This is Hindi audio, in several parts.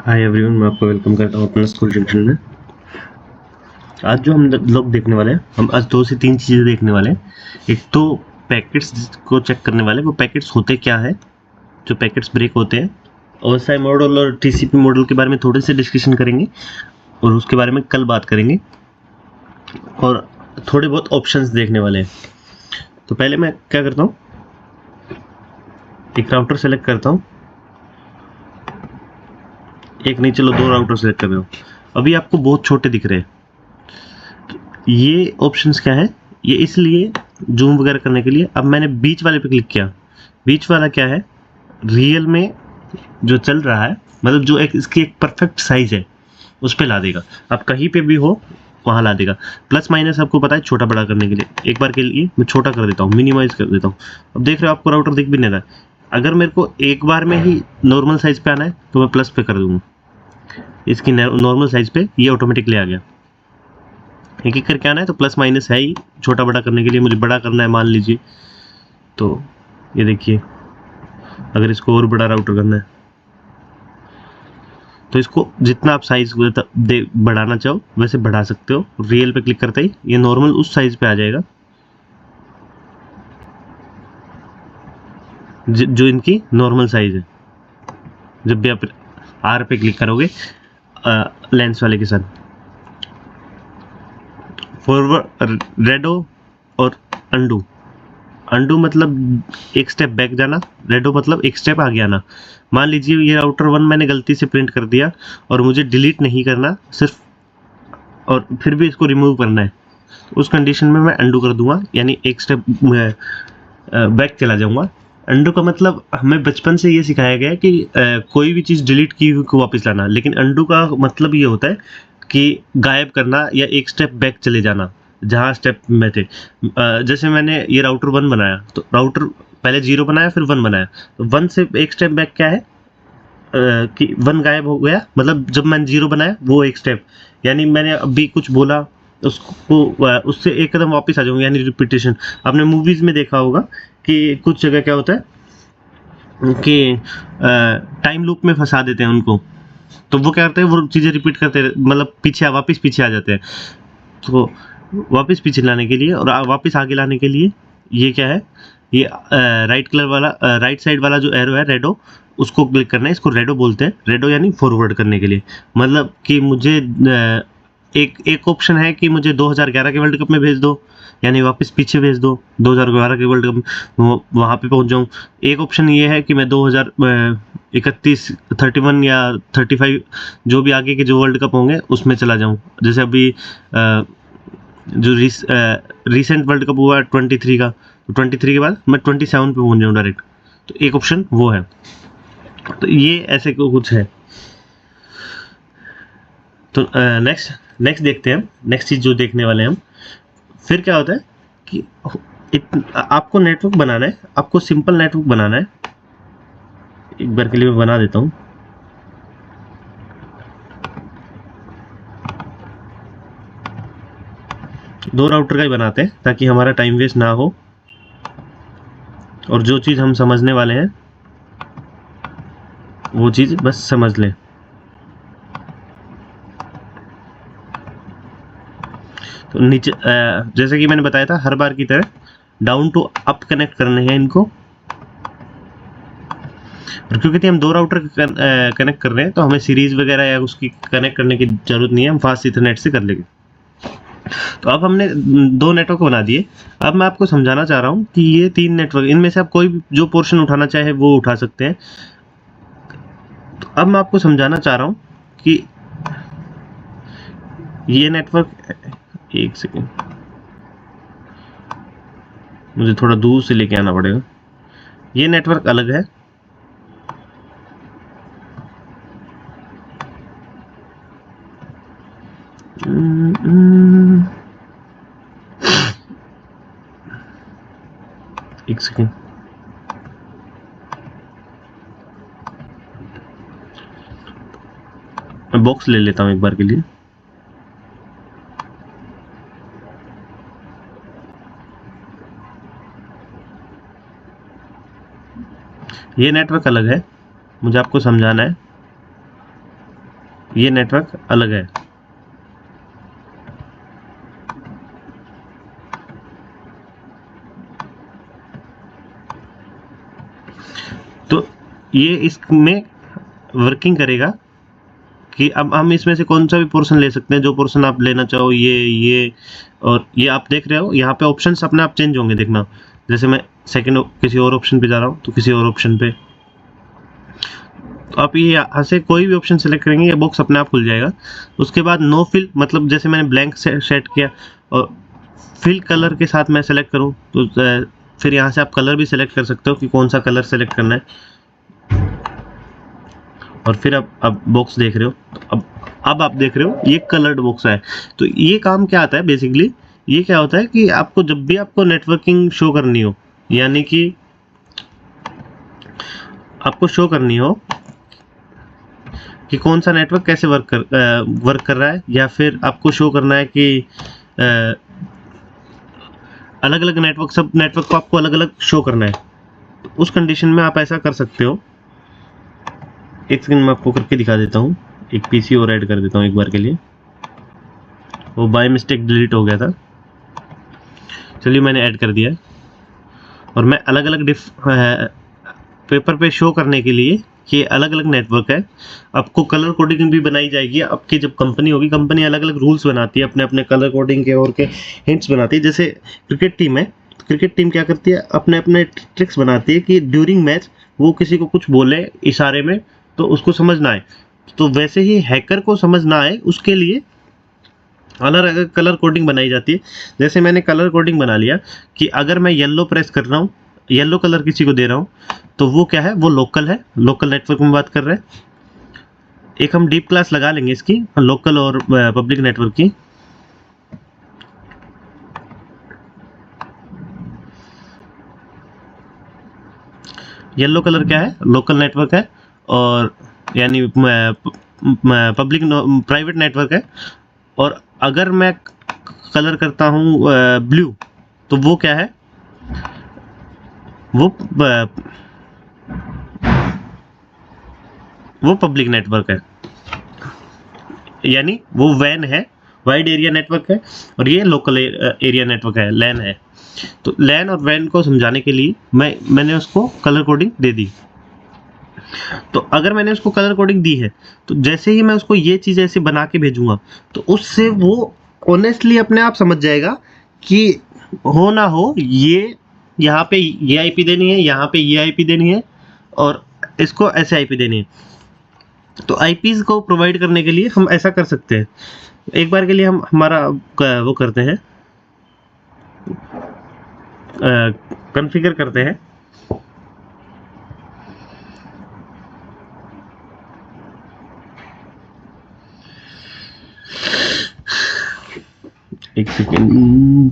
हाय एवरीवन, मैं आपको वेलकम करता हूँ अपना स्कूल जंक्शन में। आज जो हम लोग देखने वाले हैं, हम आज 2 से 3 चीज़ें देखने वाले हैं। एक तो पैकेट्स को चेक करने वाले हैं, वो पैकेट्स होते क्या है, जो पैकेट्स ब्रेक होते हैं। ओएसआई मॉडल और टीसीपी मॉडल के बारे में थोड़े से डिस्कशन करेंगे और उसके बारे में कल बात करेंगे, और थोड़े बहुत ऑप्शंस देखने वाले हैं। तो पहले मैं क्या करता हूँ, एक राउटर सेलेक्ट करता हूँ, एक नहीं चलो 2 राउटर सेलेक्ट कर रहा हूँ। अभी आपको बहुत छोटे दिख रहे हैं। ये ऑप्शंस क्या है, ये इसलिए जूम वगैरह करने के लिए। अब मैंने बीच वाले पे क्लिक किया। बीच वाला क्या है, रियल में जो चल रहा है, मतलब जो एक इसकी एक परफेक्ट साइज है, उस पे ला देगा। आप कहीं पे भी हो वहाँ ला देगा। प्लस माइनस आपको पता है छोटा बड़ा करने के लिए। एक बार के लिए मैं छोटा कर देता हूँ, मिनिमाइज कर देता हूँ। अब देख रहे हो आपको राउटर दिख भी नहीं रहा है। अगर मेरे को एक बार में ही नॉर्मल साइज पे आना है तो मैं प्लस पे कर दूंगा, इसकी नॉर्मल साइज पे ये ऑटोमेटिकली आ गया। एक एक करके आना है तो प्लस माइनस है ही, छोटा बड़ा करने के लिए। मुझे बड़ा करना है मान लीजिए, तो ये देखिए, अगर इसको और बड़ा राउटर करना है तो इसको जितना आप साइज बढ़ाना चाहो वैसे बढ़ा सकते हो। रियल पे क्लिक करते ही ये नॉर्मल उस साइज पे आ जाएगा जो इनकी नॉर्मल साइज है। जब भी आप आर पे क्लिक करोगे लेंस वाले के साथ, फॉरवर्ड रेडो और अंडू। अंडू मतलब एक स्टेप बैक जाना, रेडो मतलब एक स्टेप आगे आना। मान लीजिए ये राउटर 1 मैंने गलती से प्रिंट कर दिया और मुझे डिलीट नहीं करना सिर्फ, और फिर भी इसको रिमूव करना है, उस कंडीशन में मैं अंडू कर दूंगा, यानी एक स्टेप बैक चला जाऊंगा। अंडू का मतलब हमें बचपन से ये सिखाया गया है कि कोई भी चीज़ डिलीट की हुई को वापस लाना, लेकिन अंडू का मतलब ये होता है कि गायब करना या एक स्टेप बैक चले जाना जहाँ स्टेप में थे। जैसे मैंने ये राउटर 1 बनाया, तो राउटर पहले 0 बनाया फिर 1 बनाया, तो 1 से एक स्टेप बैक क्या है, कि 1 गायब हो गया। मतलब जब मैंने 0 बनाया वो एक स्टेप, यानी मैंने अभी कुछ बोला उसको उससे एक कदम वापस आ जाऊंगा, यानी रिपीटेशन। आपने मूवीज में देखा होगा कि कुछ जगह क्या होता है कि टाइम लूप में फंसा देते हैं उनको, तो वो क्या करते हैं, वो चीज़ें रिपीट करते हैं, मतलब वापस पीछे आ जाते हैं। तो वापस पीछे लाने के लिए और वापस आगे लाने के लिए ये क्या है, ये राइट कलर वाला राइट साइड वाला जो एरो है रेडो, उसको क्लिक करना है। इसको रेडो बोलते हैं। रेडो यानी फॉरवर्ड करने के लिए, मतलब कि मुझे एक एक ऑप्शन है कि मुझे 2011 के वर्ल्ड कप में भेज दो, यानी वापस पीछे भेज दो 2012 के वर्ल्ड कप, वहाँ पे पहुँच जाऊँ। एक ऑप्शन ये है कि मैं 2031 31 या 35 जो भी आगे के जो वर्ल्ड कप होंगे उसमें चला जाऊँ। जैसे अभी जो रिसेंट वर्ल्ड कप हुआ 23 का, तो 23 के बाद मैं 27 पे पहुंच जाऊँ डायरेक्ट। तो एक ऑप्शन वो है। तो ये ऐसे को कुछ है। तो नेक्स्ट देखते हैं हम। नेक्स्ट चीज़ जो देखने वाले हैं हम, फिर क्या होता है कि आपको नेटवर्क बनाना है, आपको सिंपल नेटवर्क बनाना है। एक बार के लिए मैं बना देता हूँ। दो राउटर का ही बनाते हैं ताकि हमारा टाइम वेस्ट ना हो, और जो चीज़ हम समझने वाले हैं वो चीज़ बस समझ लें। तो नीचे जैसे कि मैंने बताया था, हर बार की तरह डाउन टू अप कनेक्ट करने हैं इनको। और क्योंकि हम 2 राउटर कनेक्ट कर रहे हैं तो हमें सीरीज वगैरह या उसकी कनेक्ट करने की जरूरत नहीं है, हम फास्ट इथरनेट से कर लेंगे। तो अब हमने 2 नेटवर्क बना दिए। अब मैं आपको समझाना चाह रहा हूँ कि ये 3 नेटवर्क, इनमें से आप कोई भी जो पोर्शन उठाना चाहे वो उठा सकते हैं। तो अब मैं आपको समझाना चाह रहा हूँ कि ये नेटवर्क, एक सेकेंड, मुझे थोड़ा दूर से लेके आना पड़ेगा। ये नेटवर्क अलग है, एक सेकेंड, मैं बॉक्स ले लेता हूँ एक बार के लिए। ये नेटवर्क अलग है, मुझे आपको समझाना है। ये नेटवर्क अलग है। तो ये इसमें वर्किंग करेगा कि अब हम इसमें से कौन सा भी पोर्शन ले सकते हैं, जो पोर्शन आप लेना चाहो। ये और ये आप देख रहे हो यहाँ पे ऑप्शंस अपने आप चेंज होंगे, देखना। जैसे मैं सेकंड किसी और ऑप्शन पे जा रहा हूँ तो किसी और ऑप्शन पे, तो आप ये यहाँ से कोई भी ऑप्शन सेलेक्ट करेंगे ये बॉक्स अपने आप खुल जाएगा। उसके बाद नो फिल, मतलब जैसे मैंने ब्लैंक सेट किया और फिल कलर के साथ मैं सेलेक्ट करूँ तो फिर यहाँ से आप कलर भी सेलेक्ट कर सकते हो कि कौन सा कलर सेलेक्ट करना है। और फिर अब बॉक्स देख रहे हो, तो अब आप देख रहे हो ये कलर्ड बॉक्स है। तो ये काम क्या आता है बेसिकली, ये क्या होता है कि आपको जब भी आपको नेटवर्किंग शो करनी हो, यानी कि आपको शो करनी हो कि कौन सा नेटवर्क कैसे वर्क कर रहा है, या फिर आपको शो करना है कि अलग अलग नेटवर्क, सब नेटवर्क को आपको अलग अलग शो करना है, तो उस कंडीशन में आप ऐसा कर सकते हो। एक सेकंड मैं आपको करके दिखा देता हूँ, एक पीसी और ऐड कर देता हूँ एक बार के लिए, वो बाय मिस्टेक डिलीट हो गया था। चलिए मैंने ऐड कर दिया है, और मैं अलग अलग पेपर पे शो करने के लिए कि अलग अलग नेटवर्क है, आपको कलर कोडिंग भी बनाई जाएगी। आपकी जब कंपनी होगी, कंपनी अलग अलग रूल्स बनाती है, अपने अपने कलर कोडिंग के और के हिंट्स बनाती है। जैसे क्रिकेट टीम है, क्रिकेट टीम क्या करती है, अपने अपने ट्रिक्स बनाती है कि ड्यूरिंग मैच वो किसी को कुछ बोले इशारे में तो उसको समझ ना आए। तो वैसे ही हैकर को समझ ना आए उसके लिए अलग अलग कलर कोडिंग बनाई जाती है। जैसे मैंने कलर कोडिंग बना लिया कि अगर मैं येलो प्रेस कर रहा हूँ, येलो कलर किसी को दे रहा हूँ, तो वो क्या है, वो लोकल है, लोकल नेटवर्क में बात कर रहे हैं। एक हम डीप क्लास लगा लेंगे इसकी, लोकल और पब्लिक नेटवर्क की। येलो कलर क्या है, लोकल नेटवर्क है, और यानी पब्लिक प्राइवेट नेटवर्क है। और अगर मैं कलर करता हूँ ब्लू, तो वो क्या है, वो पब्लिक नेटवर्क है, यानी वो वैन है, वाइड एरिया नेटवर्क है, और ये लोकल एरिया नेटवर्क है, लैन है। तो लैन और वैन को समझाने के लिए मैंने उसको कलर कोडिंग दे दी। तो अगर मैंने उसको कलर कोडिंग दी है, तो जैसे ही मैं उसको ये चीज़ ऐसे बना के भेजूंगा, तो उससे वो ऑनेस्टली अपने आप समझ जाएगा कि हो ना हो ये यहाँ पे ये आईपी देनी है, यहाँ पे ये आईपी देनी है, और इसको ऐसे आईपी देनी है। तो आईपीज को प्रोवाइड करने के लिए हम ऐसा कर सकते हैं। एक बार के लिए हम हमारा वो करते हैं, कॉन्फ़िगर करते हैं। एक सेकेंड,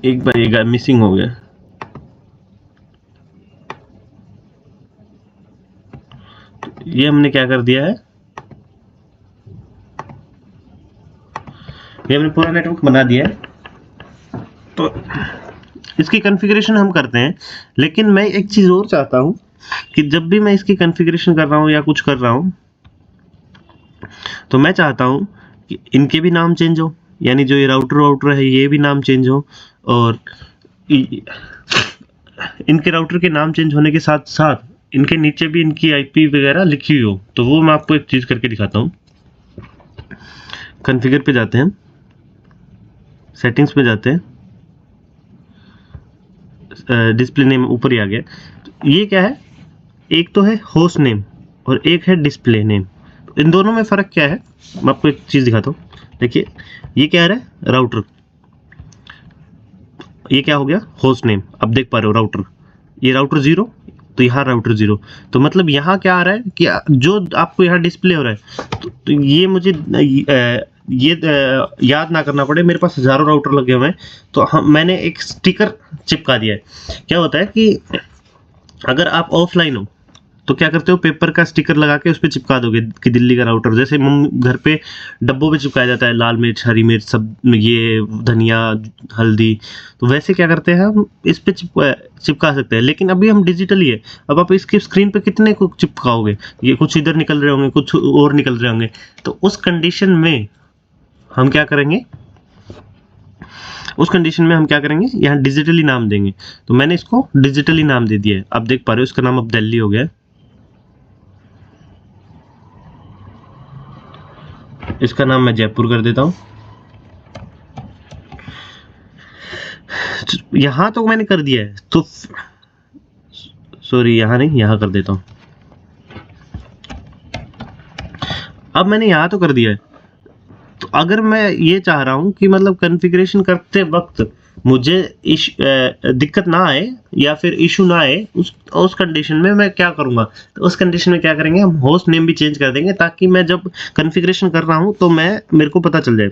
एक बार ये मिसिंग हो गया। ये हमने क्या कर दिया है, ये हमने पूरा नेटवर्क बना दिया है। तो इसकी कॉन्फ़िगरेशन हम करते हैं, लेकिन मैं एक चीज़ और चाहता हूँ कि जब भी मैं इसकी कॉन्फ़िगरेशन कर रहा हूँ या कुछ कर रहा हूँ, तो मैं चाहता हूँ कि इनके भी नाम चेंज हो, यानी जो ये राउटर है ये भी नाम चेंज हो, और इनके राउटर के नाम चेंज होने के साथ साथ इनके नीचे भी इनकी आईपी वगैरह लिखी हुई हो। तो वो मैं आपको एक चीज़ करके दिखाता हूँ। कॉन्फ़िगर पे जाते हैं, सेटिंग्स पे जाते हैं, डिस्प्ले नेम ऊपर ही आ गया। तो ये क्या है, एक तो है होस्ट नेम और एक है डिस्प्ले नेम। तो इन दोनों में फ़र्क क्या है, मैं आपको एक चीज़ दिखाता हूँ। देखिए ये क्या है, राउटर, ये क्या हो गया, होस्ट नेम। अब देख पा रहे हो राउटर, ये राउटर 0, तो यहाँ राउटर 0। तो मतलब यहाँ क्या आ रहा है कि जो आपको यहाँ डिस्प्ले हो रहा है, तो ये मुझे याद ना करना पड़े, मेरे पास हज़ारों राउटर लगे हुए हैं। तो मैंने एक स्टिकर चिपका दिया है। क्या होता है कि अगर आप ऑफलाइन हो, तो क्या करते हो, पेपर का स्टिकर लगा के उस पर चिपका दोगे कि दिल्ली का राउटर, जैसे घर पे डब्बों पे चिपकाया जाता है लाल मिर्च, हरी मिर्च, सब ये धनिया, हल्दी, तो वैसे क्या करते हैं हम इस पे चिपका सकते हैं। लेकिन अभी हम डिजिटली है, अब आप इसके स्क्रीन पे कितने को चिपकाओगे, ये कुछ इधर निकल रहे होंगे, कुछ और निकल रहे होंगे। तो उस कंडीशन में हम क्या करेंगे, यहाँ डिजिटली नाम देंगे। तो मैंने इसको डिजिटली नाम दे दिया है, आप देख पा रहे हो इसका नाम अब दिल्ली हो गया है। इसका नाम मैं जयपुर कर देता हूं। यहां तो मैंने कर दिया है, तो सॉरी यहां नहीं, यहां कर देता हूं। अब मैंने यहां तो कर दिया है, तो अगर मैं ये चाह रहा हूं कि मतलब कॉन्फ़िगरेशन करते वक्त मुझे दिक्कत ना आए या फिर इशू ना आए, उस कंडीशन में मैं क्या करूंगा, तो उस कंडीशन में क्या करेंगे, हम होस्ट नेम भी चेंज कर देंगे, ताकि मैं जब कॉन्फ़िगरेशन कर रहा हूं तो मेरे को पता चल जाए।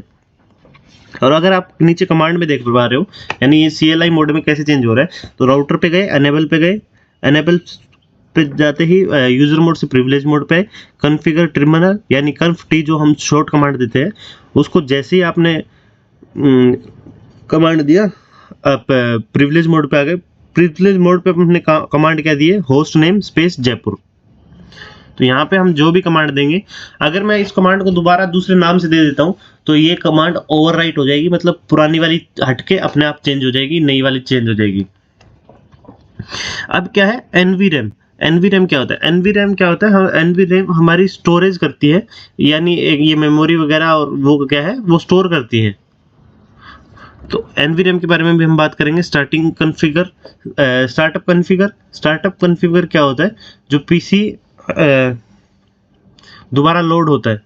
और अगर आप नीचे कमांड में देख पा रहे हो, यानी ये CLI मोड में कैसे चेंज हो रहा है, तो राउटर पे गए, एनेबल पे गए, एनेबल पे जाते ही यूजर मोड से प्रिविलेज मोड पे, कॉन्फ़िगर टर्मिनल यानी कर्फ टी जो हम शॉर्ट कमांड देते हैं, उसको जैसे ही आपने कमांड दिया, आप प्रिविलेज मोड पे आ गए। प्रिविलेज मोड पे हमने कमांड क्या दी है, होस्ट नेम स्पेस जयपुर। तो यहाँ पे हम जो भी कमांड देंगे, अगर मैं इस कमांड को दोबारा दूसरे नाम से दे देता हूँ तो ये कमांड ओवरराइट हो जाएगी, मतलब पुरानी वाली हटके अपने आप चेंज हो जाएगी, नई वाली चेंज हो जाएगी। अब क्या है NVRAM, NVRAM क्या होता है, NVRAM क्या होता है, NVRAM हमारी स्टोरेज करती है, यानी ये मेमोरी वगैरह और वो क्या है, वो स्टोर करती है। तो NVRAM के बारे में भी हम बात करेंगे। स्टार्टअप कॉन्फ़िगर क्या होता है, जो PC दोबारा लोड होता है।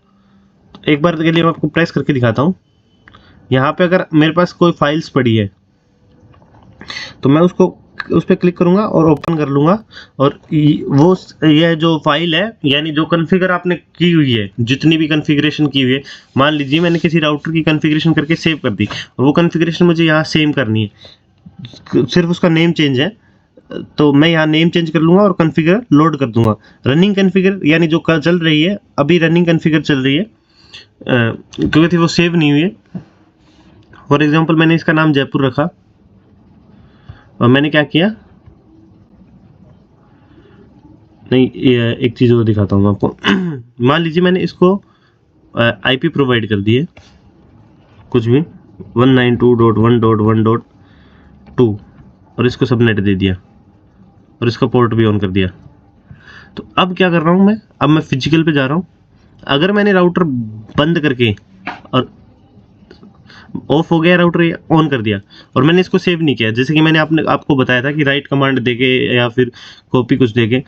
एक बार के लिए मैं आपको प्रेस करके दिखाता हूँ। यहाँ पे अगर मेरे पास कोई फाइल्स पड़ी है तो मैं उस पर क्लिक करूंगा और ओपन कर लूंगा, और यह जो फाइल है, यानी जो कॉन्फ़िगर आपने की हुई है, जितनी भी कॉन्फ़िगरेशन की हुई है, मान लीजिए मैंने किसी राउटर की कॉन्फ़िगरेशन करके सेव कर दी, और वो कॉन्फ़िगरेशन मुझे यहाँ सेम करनी है, सिर्फ उसका नेम चेंज है, तो मैं यहाँ नेम चेंज कर लूंगा और कॉन्फ़िगर लोड कर दूंगा। रनिंग कॉन्फ़िगर यानी जो चल रही है, अभी रनिंग कॉन्फ़िगर चल रही है, क्योंकि वो सेव नहीं हुई है। फॉर एग्जांपल मैंने इसका नाम जयपुर रखा, और मैंने क्या किया, नहीं एक चीज़ और दिखाता हूँ आपको। मान लीजिए मैंने इसको IP प्रोवाइड कर दी है, कुछ भी 192.1.1.2, और इसको सबनेट दे दिया, और इसका पोर्ट भी ऑन कर दिया। तो अब क्या कर रहा हूँ मैं, अब मैं फिजिकल पे जा रहा हूँ। अगर मैंने राउटर बंद करके और ऑफ हो गया राउटर, ऑन कर दिया, और मैंने इसको सेव नहीं किया, जैसे कि मैंने आपको बताया था कि राइट कमांड देके या फिर कॉपी कुछ देके,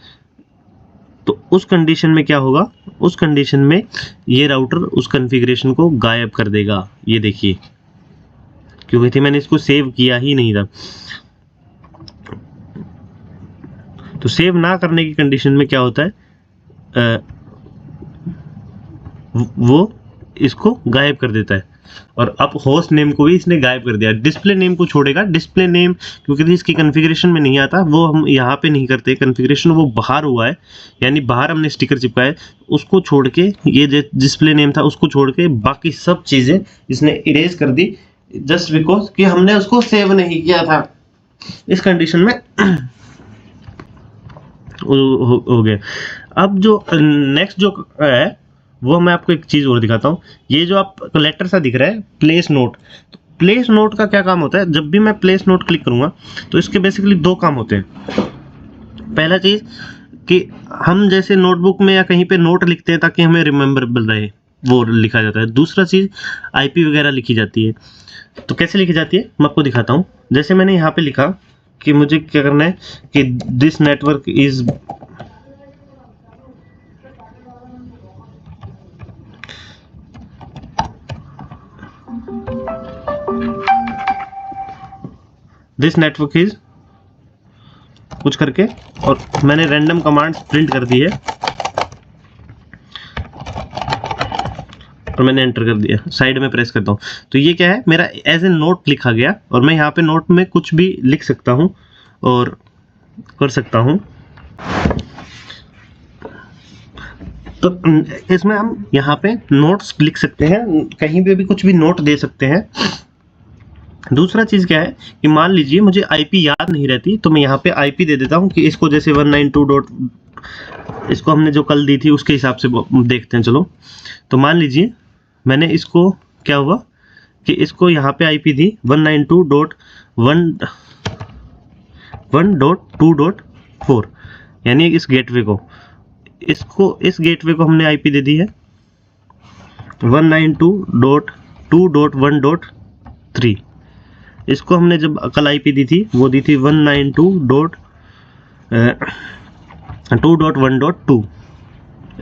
तो उस कंडीशन में क्या होगा, उस कंडीशन में ये राउटर उस कॉन्फ़िगरेशन को गायब कर देगा। ये देखिए, क्योंकि मैंने इसको सेव किया ही नहीं था। तो सेव ना करने की कंडीशन में क्या होता है, वो इसको गायब कर देता है। और अब होस्ट नेम को भी इसने गायब कर दिया। डिस्प्ले नेम को छोड़ेगा, डिस्प्ले नेम क्योंकि इसकी कॉन्फ़िगरेशन में नहीं आता, वो हम यहाँ पे नहीं करते कॉन्फ़िगरेशन, वो बाहर हुआ है, यानी बाहर हमने स्टिकर चिपकाया है। उसको छोड़ के, ये जो डिस्प्ले नेम था उसको छोड़ के बाकी सब चीज़ें इसने इरेज कर दी, जस्ट बिकॉज कि हमने उसको सेव नहीं किया था। इस कंडीशन में हो गया। अब जो नेक्स्ट जो है, वो मैं आपको एक चीज़ और दिखाता हूँ। ये जो आप लेटर सा दिख रहा है, प्लेस नोट, तो प्लेस नोट का क्या काम होता है, जब भी मैं प्लेस नोट क्लिक करूँगा तो इसके बेसिकली दो काम होते हैं। पहला चीज़ कि हम जैसे नोटबुक में या कहीं पे नोट लिखते हैं ताकि हमें रिमेम्बरेबल रहे, वो लिखा जाता है। दूसरा चीज़ IP वगैरह लिखी जाती है। तो कैसे लिखी जाती है मैं आपको दिखाता हूँ। जैसे मैंने यहाँ पे लिखा कि मुझे क्या करना है कि दिस नेटवर्क इज कुछ करके, और मैंने रैंडम कमांड्स प्रिंट कर दी है और मैंने एंटर कर दिया, साइड में प्रेस करता हूँ तो ये क्या है, मेरा एज ए नोट लिखा गया, और मैं यहाँ पे नोट में कुछ भी लिख सकता हूँ और कर सकता हूँ। तो इसमें हम यहाँ पे नोट्स लिख सकते हैं, कहीं पे भी कुछ भी नोट दे सकते हैं। दूसरा चीज़ क्या है कि मान लीजिए मुझे आईपी याद नहीं रहती, तो मैं यहाँ पे आईपी दे देता हूँ कि इसको जैसे 192 डॉट, इसको हमने जो कल दी थी उसके हिसाब से देखते हैं। चलो, तो मान लीजिए मैंने इसको, क्या हुआ कि इसको यहाँ पे आईपी दी 192.1.2.4, यानी इस गेटवे को, इस गेटवे को हमने आईपी दे दी है 192.2.1.3। इसको हमने जब कल आईपी दी थी वो दी थी 192.2.1.2।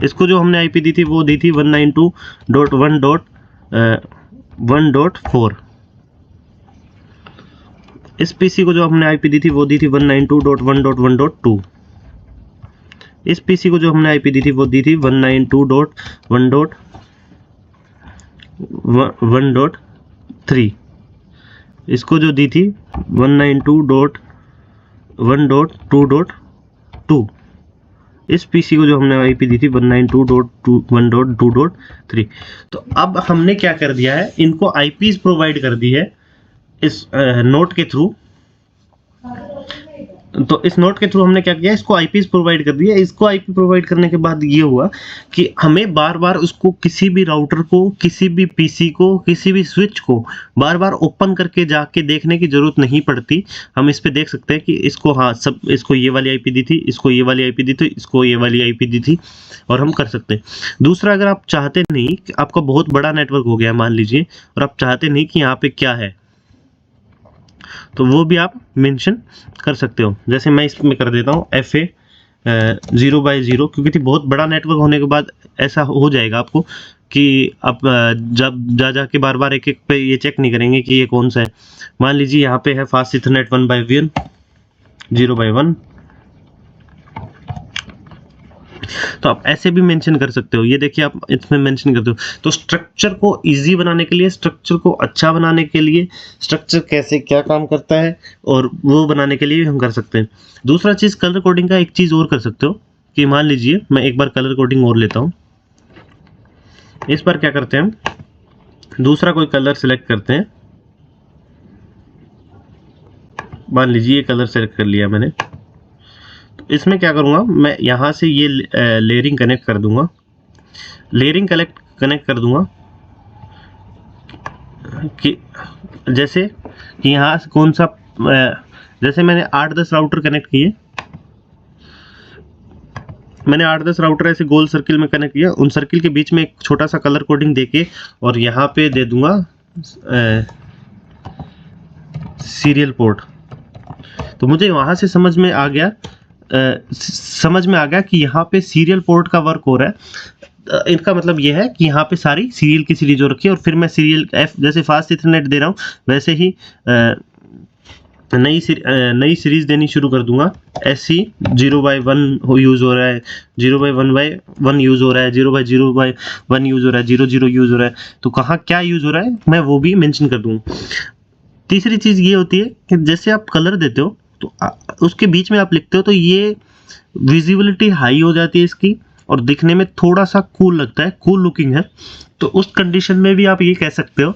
इसको जो हमने आईपी दी थी वो दी थी 192.1.1.4। इस पीसी को जो हमने आईपी दी थी वो दी थी 192.1.1.2। इस पीसी को जो हमने आईपी दी थी वो दी थी 192.1.1.3। इसको जो दी थी 192.1.2.2। इस पीसी को जो हमने आईपी दी थी 192.1.2.3। तो अब हमने क्या कर दिया है, इनको आईपीज प्रोवाइड कर दी है इस नोट के थ्रू। तो इस नोट के थ्रू हमने क्या किया, इसको आईपीज प्रोवाइड कर दिया। इसको आईपी प्रोवाइड करने के बाद ये हुआ कि हमें बार बार उसको, किसी भी राउटर को, किसी भी पीसी को, किसी भी स्विच को बार बार ओपन करके जाके देखने की जरूरत नहीं पड़ती। हम इस पे देख सकते हैं कि इसको, हाँ सब, इसको ये वाली आईपी दी थी, इसको ये वाली आईपी दी थी, इसको ये वाली आईपी दी थी, और हम कर सकते हैं। दूसरा, अगर आप चाहते नहीं कि आपका बहुत बड़ा नेटवर्क हो गया मान लीजिए, और आप चाहते नहीं कि यहाँ पे क्या है, तो वो भी आप मेंशन कर सकते हो। जैसे मैं इसमें कर देता हूँ FA 0/0, क्योंकि बहुत बड़ा नेटवर्क होने के बाद ऐसा हो जाएगा आपको कि आप जब जाके बार बार एक पे ये चेक नहीं करेंगे कि ये कौन सा है। मान लीजिए यहाँ पे है फास्ट इथरनेट 1/1 0/1, तो आप ऐसे भी मेंशन कर सकते हो। ये देखिए आप इसमें मेंशन करते हो। तो स्ट्रक्चर को इजी बनाने के लिए, स्ट्रक्चर को अच्छा बनाने के लिए, स्ट्रक्चर कैसे क्या काम करता है और वो बनाने के लिए हम कर सकते हैं। दूसरा चीज़, कलर कोडिंग का एक चीज़ और कर सकते हो कि मान लीजिए मैं एक बार कलर कोडिंग और लेता हूँ। इस बार क्या करते हैं, हम दूसरा कोई कलर सेलेक्ट करते हैं। मान लीजिए ये कलर सेलेक्ट कर लिया मैंने। इसमें क्या करूँगा, मैं यहाँ से ये लेयरिंग कनेक्ट कर दूंगा, लेयरिंग कनेक्ट कर दूंगा कि जैसे कि यहाँ से कौन सा, जैसे मैंने 8-10 राउटर कनेक्ट किए, मैंने 8-10 राउटर ऐसे गोल सर्किल में कनेक्ट किया। उन सर्किल के बीच में एक छोटा सा कलर कोडिंग देके, और यहाँ पे दे दूंगा सीरियल पोर्ट। तो मुझे वहाँ से समझ में आ गया कि यहाँ पे सीरियल पोर्ट का वर्क हो रहा है। इनका मतलब ये है कि यहाँ पे सारी सीरियल की सीरीज हो रखी है, और फिर मैं सीरियल F जैसे फास्ट इथरनेट दे रहा हूँ वैसे ही नई सीरीज देनी शुरू कर दूंगा। SC 0/1 यूज हो रहा है, 0/1/1 यूज हो रहा है, 0/0/1 यूज हो रहा है, 00 यूज हो रहा है। तो कहाँ क्या यूज हो रहा है मैं वो भी मेंशन कर दूंगा। तीसरी चीज़ ये होती है कि जैसे आप कलर देते हो तो उसके बीच में आप लिखते हो, तो ये विजिबिलिटी हाई हो जाती है इसकी, और दिखने में थोड़ा सा कूल लगता है, कूल लुकिंग है। तो उस कंडीशन में भी आप ये कह सकते हो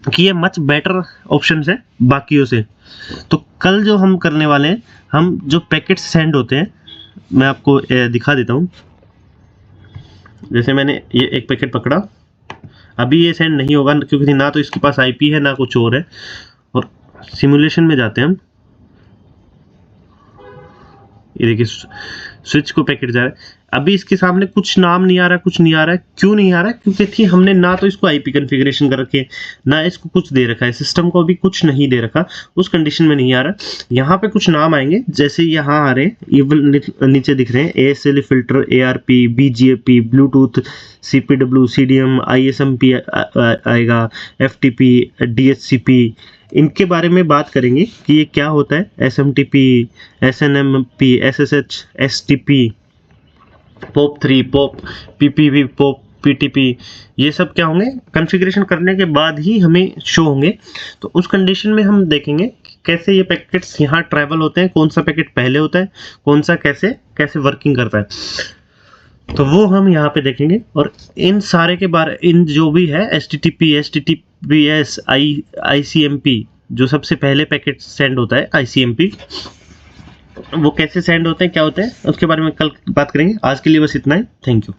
कि ये मच बेटर ऑप्शन है बाकियों से। तो कल जो हम करने वाले हैं, हम जो पैकेट्स सेंड होते हैं, मैं आपको दिखा देता हूँ। जैसे मैंने ये एक पैकेट पकड़ा, अभी ये सेंड नहीं होगा क्योंकि ना तो इसके पास आईपी है ना कुछ और है। और सिमुलेशन में जाते हैं हम, ये देखिए स्विच को पैकेट जा रहा है। अभी इसके सामने कुछ नाम नहीं आ रहा, कुछ नहीं आ रहा है। क्यों नहीं आ रहा है? क्योंकि हमने ना तो इसको आईपी कॉन्फ़िगरेशन कर रखे, ना इसको कुछ दे रखा है, सिस्टम को भी कुछ नहीं दे रखा, उस कंडीशन में नहीं आ रहा। यहाँ पे कुछ नाम आएंगे, जैसे यहाँ आ रहे हैं, ये नीचे दिख रहे हैं, ASL filter, ARP, BGP, Bluetooth, CPW, CDM, ISMP आएगा, FTP, DHCP। इनके बारे में बात करेंगे कि ये क्या होता है। SMTP, SNMP, SSH, STP, POP3, POP, PPP, POP, PTP, ये सब क्या होंगे, कॉन्फ़िगरेशन करने के बाद ही हमें शो होंगे। तो उस कंडीशन में हम देखेंगे कि कैसे ये पैकेट्स यहाँ ट्रैवल होते हैं, कौन सा पैकेट पहले होता है, कौन सा कैसे वर्किंग करता है। तो वो हम यहाँ पे देखेंगे। और इन सारे के बारे, इन जो भी है HTTP, HTTPS, ICMP, जो सबसे पहले पैकेट सेंड होता है ICMP, वो कैसे सेंड होते हैं, क्या होते हैं, उसके बारे में कल बात करेंगे। आज के लिए बस इतना ही। Thank you.